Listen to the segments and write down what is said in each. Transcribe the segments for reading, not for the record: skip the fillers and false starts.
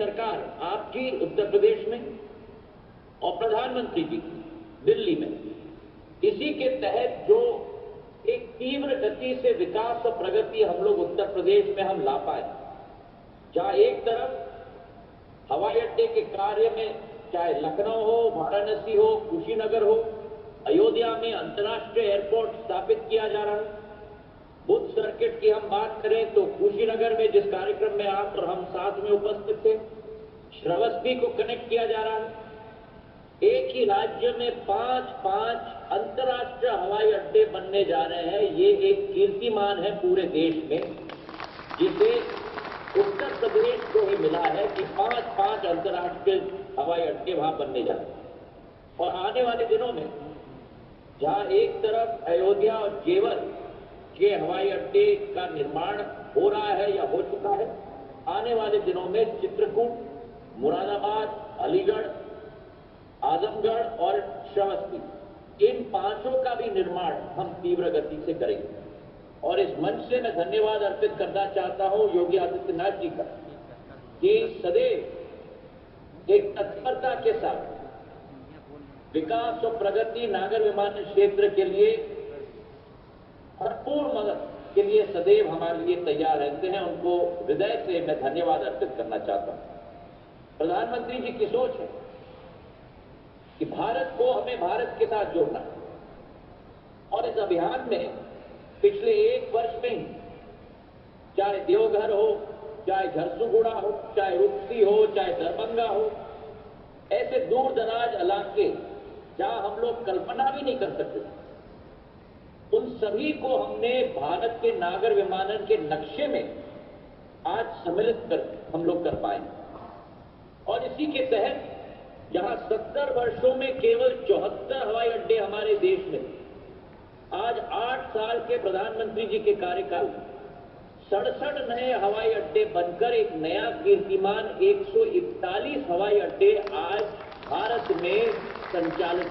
सरकार आपकी उत्तर प्रदेश में और प्रधानमंत्री जी दिल्ली में, इसी के तहत जो एक तीव्र गति से विकास और प्रगति हम लोग उत्तर प्रदेश में हम ला पाए, जहां एक तरफ हवाई अड्डे के कार्य में चाहे लखनऊ हो, वाराणसी हो, कुशीनगर हो, अयोध्या में अंतर्राष्ट्रीय एयरपोर्ट स्थापित किया जा रहा है। बुद्ध सर्किट की हम बात करें तो कुशीनगर में जिस कार्यक्रम में आप और हम साथ में उपस्थित थे, श्रावस्ती को कनेक्ट किया जा रहा है। एक ही राज्य में 5 अंतर्राष्ट्रीय हवाई अड्डे बनने जा रहे हैं। ये एक कीर्तिमान है पूरे देश में, जिसे उत्तर प्रदेश को ही मिला है कि 5 अंतर्राष्ट्रीय हवाई अड्डे वहां बनने जा रहे हैं। और आने वाले दिनों में जहां एक तरफ अयोध्या और जेवर के हवाई अड्डे का निर्माण हो रहा है या हो चुका है, आने वाले दिनों में चित्रकूट, मुरादाबाद, अलीगढ़, आजमगढ़ और श्रावस्ती, इन 5 का भी निर्माण हम तीव्र गति से करेंगे। और इस मंच से मैं धन्यवाद अर्पित करना चाहता हूं योगी आदित्यनाथ जी का, कि सदैव एक तत्परता के साथ विकास और प्रगति नागर विमानन क्षेत्र के लिए भरपूर मदद के लिए सदैव हमारे लिए तैयार रहते हैं। उनको हृदय से मैं धन्यवाद अर्पित करना चाहता हूं। प्रधानमंत्री जी की सोच है कि भारत को हमें भारत के साथ जोड़ना है, और इस अभियान में पिछले 1 वर्ष में ही, चाहे देवघर हो, चाहे झरसुगुड़ा हो, चाहे रुपसी हो, चाहे दरभंगा हो, ऐसे दूर दराज इलाके जहां हम लोग कल्पना भी नहीं कर सकते, उन सभी को हमने भारत के नागर विमानन के नक्शे में आज सम्मिलित कर हम लोग कर पाए। और इसी के तहत जहां 70 वर्षों में केवल 74 हवाई अड्डे हमारे देश में, आज 8 साल के प्रधानमंत्री जी के कार्यकाल में 67 नए हवाई अड्डे बनकर एक नया कीर्तिमान 141 हवाई अड्डे आज भारत में संचालित।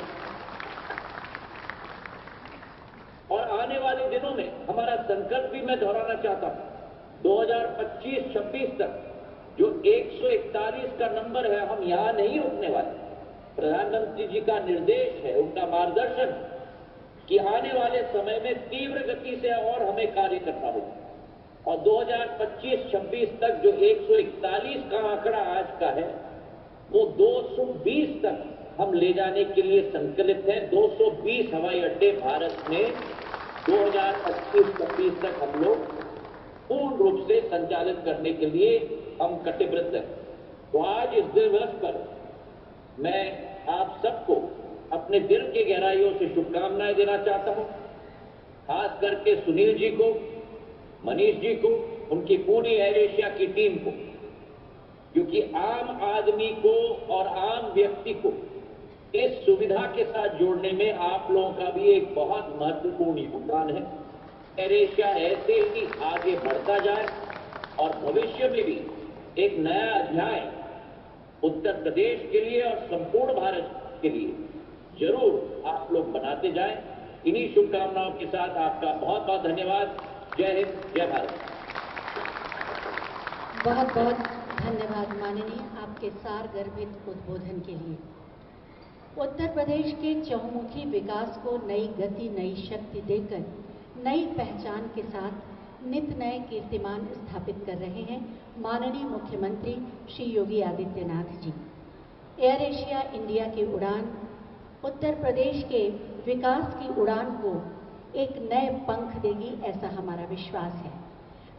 और आने वाले दिनों में हमारा संकल्प भी मैं दोहराना चाहता हूं, 2025-26 तक जो 141 का नंबर है, हम यहां नहीं रुकने वाले। प्रधानमंत्री जी का निर्देश है, उनका मार्गदर्शन कि आने वाले समय में तीव्र गति से और हमें कार्य करना होगा, और 2025-26 तक जो 141 का आंकड़ा आज का है, वो 220 तक हम ले जाने के लिए संकल्पित हैं। 220 हवाई अड्डे भारत में 2025-26 तक हम लोग पूर्ण रूप से संचालित करने के लिए हम कटिबद्ध हैं। तो आज इस दिवस पर मैं आप सबको अपने दिल की गहराइयों से शुभकामनाएं देना चाहता हूं, खास करके सुनील जी को, मनीष जी को, उनकी पूरी एयर एशिया की टीम को, क्योंकि आम आदमी को और आम व्यक्ति को इस सुविधा के साथ जोड़ने में आप लोगों का भी एक बहुत महत्वपूर्ण योगदान है। एयर एशिया ऐसे ही आगे बढ़ता जाए और भविष्य में भी एक नया अध्याय उत्तर प्रदेश के लिए और संपूर्ण भारत के लिए जरूर आप लोग बनाते जाएं। इन्हीं शुभकामनाओं के साथ आपका बहुत बहुत धन्यवाद। जय हिंद, जय भारत। बहुत बहुत धन्यवाद माननीय, आपके सारगर्भित उद्बोधन के लिए। उत्तर प्रदेश के चहुमुखी विकास को नई गति, नई शक्ति देकर नई पहचान के साथ नित नए कीर्तिमान स्थापित कर रहे हैं माननीय मुख्यमंत्री Shri Yogi Adityanath ji. Air Asia India की उड़ान उत्तर प्रदेश के विकास की उड़ान को एक नए पंख देगी, ऐसा हमारा विश्वास है।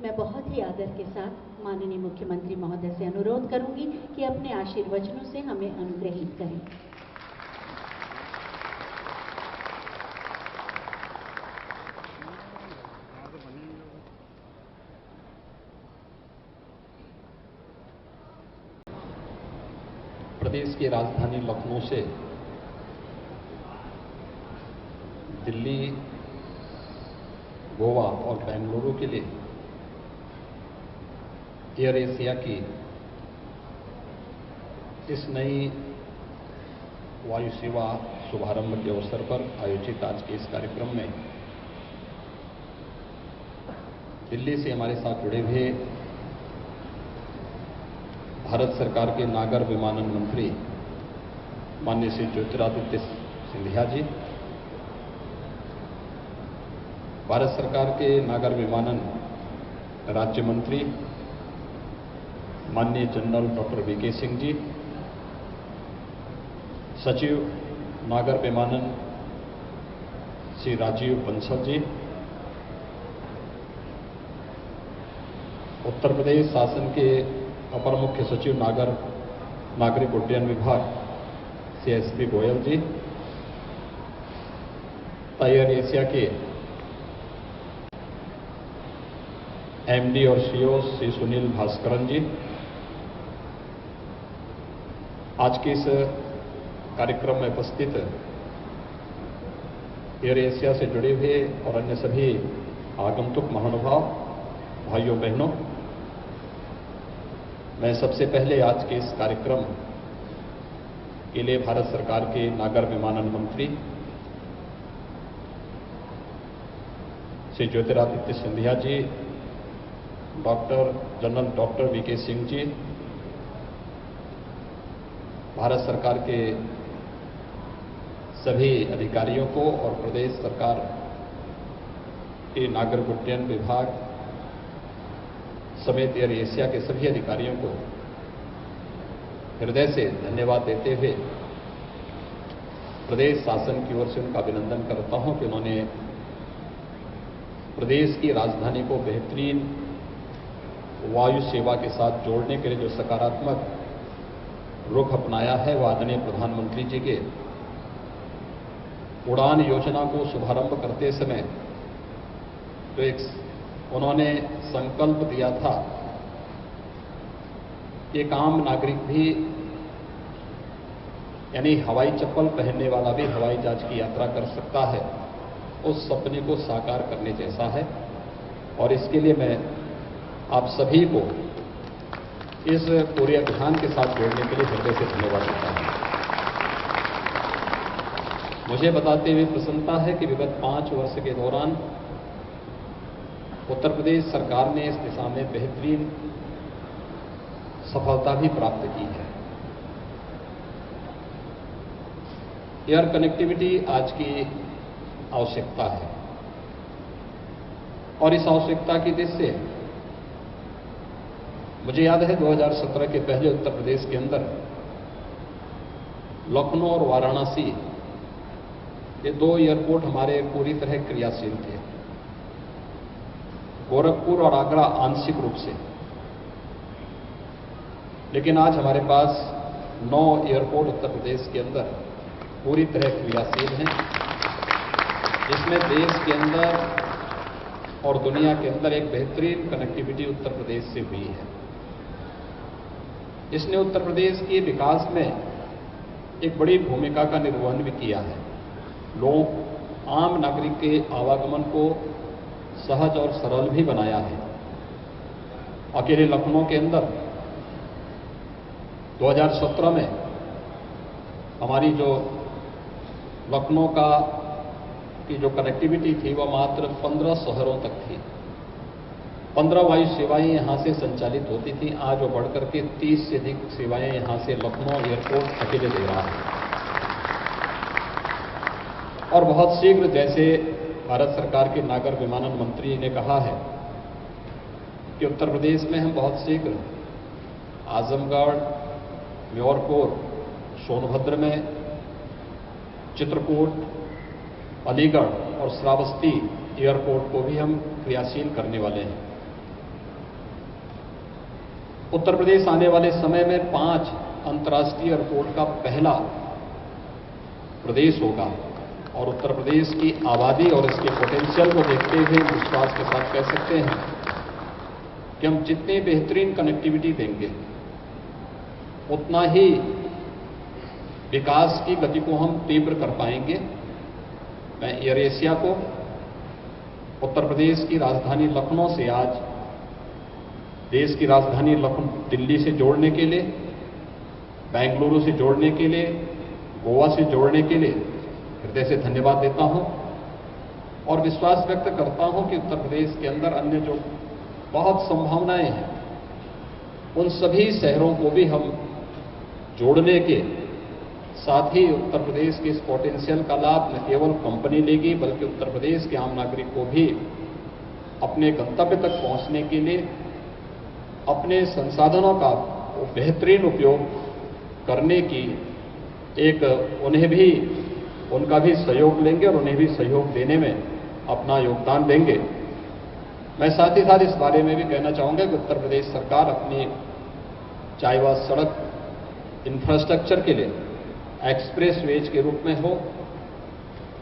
मैं बहुत ही आदर के साथ माननीय मुख्यमंत्री महोदय से अनुरोध करूंगी कि अपने आशीर्वचनों से हमें अनुग्रहित करें। प्रदेश की राजधानी लखनऊ से दिल्ली, गोवा और बेंगलुरु के लिए एयर एशिया की इस नई वायु सेवा शुभारंभ के अवसर पर आयोजित आज के इस कार्यक्रम में दिल्ली से हमारे साथ जुड़े हुए भारत सरकार के नागर विमानन मंत्री माननीय श्री ज्योतिरादित्य सिंधिया जी, भारत सरकार के नागर विमानन राज्य मंत्री माननीय general doctor VK Singh ji, सचिव नागर विमानन श्री राजीव बंसल जी, उत्तर प्रदेश शासन के अपर मुख्य सचिव नागरिक उड्डयन विभाग श्री एसपी गोयल जी, एयर एशिया के एमडी और सीईओ श्री सुनील भास्करन जी, आज के इस कार्यक्रम में उपस्थित एयर एशिया से जुड़े हुए और अन्य सभी आगंतुक महानुभाव, भाइयों बहनों, मैं सबसे पहले आज के इस कार्यक्रम के लिए भारत सरकार के नागर विमानन मंत्री Shri Jyotiraditya Scindia ji, general doctor VK Singh ji, Bharat सरकार के सभी अधिकारियों को और प्रदेश सरकार के नागरिक उड्डयन विभाग समेत एयर एशिया के सभी अधिकारियों को हृदय से धन्यवाद देते हुए प्रदेश शासन की ओर से उनका अभिनंदन करता हूं कि उन्होंने प्रदेश की राजधानी को बेहतरीन वायु सेवा के साथ जोड़ने के लिए जो सकारात्मक रुख अपनाया है, वह आदरणीय प्रधानमंत्री जी के उड़ान योजना को शुभारंभ करते समय तो एक उन्होंने संकल्प दिया था कि एक आम नागरिक भी, यानी हवाई चप्पल पहनने वाला भी हवाई जहाज की यात्रा कर सकता है, उस सपने को साकार करने जैसा है। और इसके लिए मैं आप सभी को इस पूरे अभियान के साथ जोड़ने के लिए हृदय से धन्यवाद देता हूं। मुझे बताते हुए प्रसन्नता है कि विगत 5 वर्ष के दौरान उत्तर प्रदेश सरकार ने इस दिशा में बेहतरीन सफलता भी प्राप्त की है। एयर कनेक्टिविटी आज की आवश्यकता है और इस आवश्यकता की दृष्टि से मुझे याद है 2017 के पहले उत्तर प्रदेश के अंदर लखनऊ और वाराणसी, ये 2 एयरपोर्ट हमारे पूरी तरह क्रियाशील थे। गोरखपुर और आगरा आंशिक रूप से, लेकिन आज हमारे पास 9 एयरपोर्ट उत्तर प्रदेश के अंदर पूरी तरह क्रियाशील हैं, जिसमें देश के अंदर और दुनिया के अंदर एक बेहतरीन कनेक्टिविटी उत्तर प्रदेश से हुई है। इसने उत्तर प्रदेश के विकास में एक बड़ी भूमिका का निर्वहन भी किया है। लोग आम नागरिक के आवागमन को सहज और सरल भी बनाया है। अकेले लखनऊ के अंदर 2017 में हमारी जो लखनऊ की जो कनेक्टिविटी थी वह मात्र 15 शहरों तक थी। 15 वायु सेवाएं यहां से संचालित होती थी। आज वो बढ़कर के 30 से अधिक सेवाएं यहां से लखनऊ एयरपोर्ट अकेले दे रहा है। और बहुत शीघ्र, जैसे भारत सरकार के नागर विमानन मंत्री ने कहा है कि उत्तर प्रदेश में हम बहुत शीघ्र आजमगढ़, म्योरपुर, सोनभद्र में, चित्रकूट, अलीगढ़ और श्रावस्ती एयरपोर्ट को भी हम क्रियाशील करने वाले हैं। उत्तर प्रदेश आने वाले समय में 5 अंतर्राष्ट्रीय एयरपोर्ट का पहला प्रदेश होगा और उत्तर प्रदेश की आबादी और इसके पोटेंशियल को देखते हुए विश्वास के साथ कह सकते हैं कि हम जितनी बेहतरीन कनेक्टिविटी देंगे उतना ही विकास की गति को हम तीव्र कर पाएंगे। मैं एयर एशिया को उत्तर प्रदेश की राजधानी लखनऊ से आज देश की राजधानी दिल्ली से जोड़ने के लिए, बेंगलुरु से जोड़ने के लिए, गोवा से जोड़ने के लिए हृदय से धन्यवाद देता हूं और विश्वास व्यक्त करता हूं कि उत्तर प्रदेश के अंदर अन्य जो बहुत संभावनाएं हैं उन सभी शहरों को भी हम जोड़ने के साथ ही उत्तर प्रदेश के इस पोटेंशियल का लाभ न केवल कंपनी लेगी बल्कि उत्तर प्रदेश के आम नागरिक को भी अपने गंतव्य तक पहुंचने के लिए अपने संसाधनों का बेहतरीन उपयोग करने की एक उनका भी सहयोग लेंगे और उन्हें भी सहयोग देने में अपना योगदान देंगे। मैं साथ ही साथ इस बारे में भी कहना चाहूंगा कि उत्तर प्रदेश सरकार अपनी चाहे वह सड़क इंफ्रास्ट्रक्चर के लिए एक्सप्रेस वेज के रूप में हो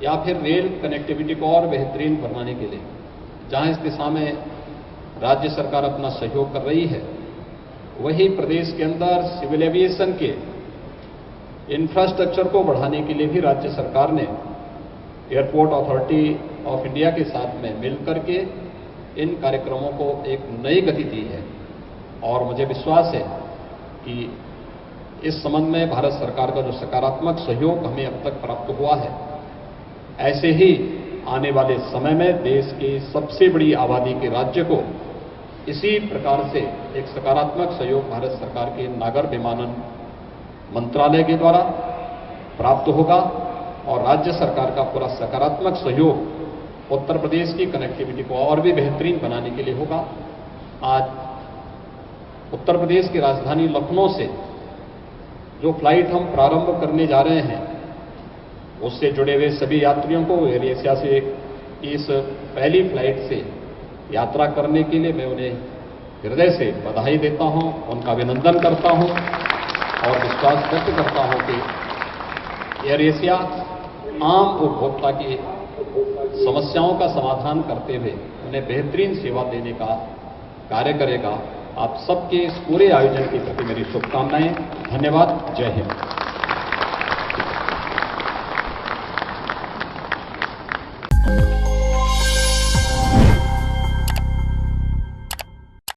या फिर रेल कनेक्टिविटी को और बेहतरीन बनाने के लिए जहां इस दिशा में राज्य सरकार अपना सहयोग कर रही है, वही प्रदेश के अंदर सिविल एविएशन के इंफ्रास्ट्रक्चर को बढ़ाने के लिए भी राज्य सरकार ने एयरपोर्ट अथॉरिटी ऑफ इंडिया के साथ में मिलकर के इन कार्यक्रमों को एक नई गति दी है। और मुझे विश्वास है कि इस संबंध में भारत सरकार का जो सकारात्मक सहयोग हमें अब तक प्राप्त हुआ है, ऐसे ही आने वाले समय में देश की सबसे बड़ी आबादी के राज्य को इसी प्रकार से एक सकारात्मक सहयोग भारत सरकार के नागर विमानन मंत्रालय के द्वारा प्राप्त होगा और राज्य सरकार का पूरा सकारात्मक सहयोग उत्तर प्रदेश की कनेक्टिविटी को और भी बेहतरीन बनाने के लिए होगा। आज उत्तर प्रदेश की राजधानी लखनऊ से जो फ्लाइट हम प्रारंभ करने जा रहे हैं, उससे जुड़े हुए सभी यात्रियों को एयर एशिया से इस पहली फ्लाइट से यात्रा करने के लिए मैं उन्हें हृदय से बधाई देता हूं, उनका अभिनंदन करता हूं और विश्वास व्यक्त करता हूं कि एयर एशिया आम उपभोक्ता की समस्याओं का समाधान करते हुए उन्हें बेहतरीन सेवा देने का कार्य करेगा। आप सबके इस पूरे आयोजन के प्रति मेरी शुभकामनाएं। धन्यवाद। जय हिंद।